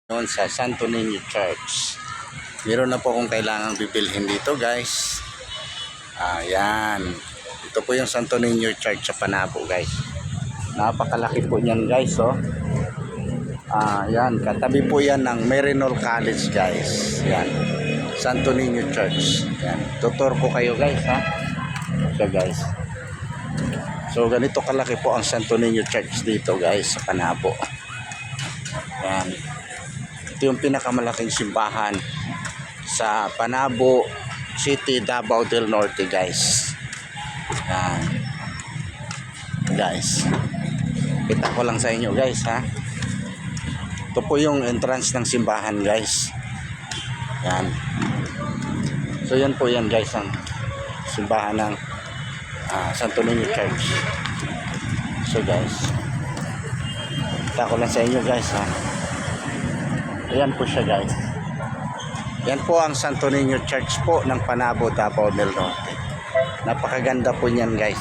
Noon sa Santo Niño Church. Meron na po akong kailangang bibilhin dito, guys. Ayan. Ito po yung Santo Niño Church sa Panabo, guys. Napakalaki po niyan, guys, oh. Ayan, katabi po yan ng Marinol College, guys. Ayan. Santo Niño Church. Ayan. Tutor ko kayo, guys, ha. So, guys. So, ganito kalaki po ang Santo Niño Church dito, guys, sa Panabo. Ayan. Ito yung pinakamalaking simbahan sa Panabo City, Davao del Norte, guys. Yan. Guys, kita ko lang sa inyo, guys, ha. Ito po yung entrance ng simbahan, guys. Yan. So yan po yan, guys, ang simbahan ng Santo Niño Church. So, guys, kita ko lang sa inyo, guys, ha. Ayan po siya, guys. Yan po ang Santo Niño Church po ng Panabo, Davao del Norte. Napakaganda po niyan, guys.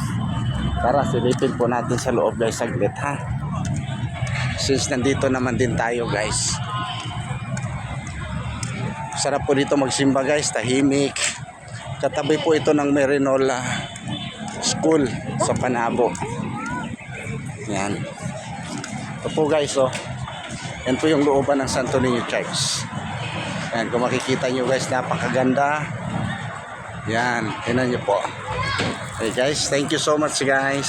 Tara, silipin po natin sa loob, guys, saglit, ha. Since nandito naman din tayo, guys. Sarap po dito magsimba, guys. Tahimik. Katabi po ito ng Marinol School sa Panabo. Yan. Ito po, guys, oh. Yan po yung looban ng Santo Niño Church. Yan, kung makikita nyo, guys, napakaganda. Yan, tingnan nyo po. Okay, guys, thank you so much, guys.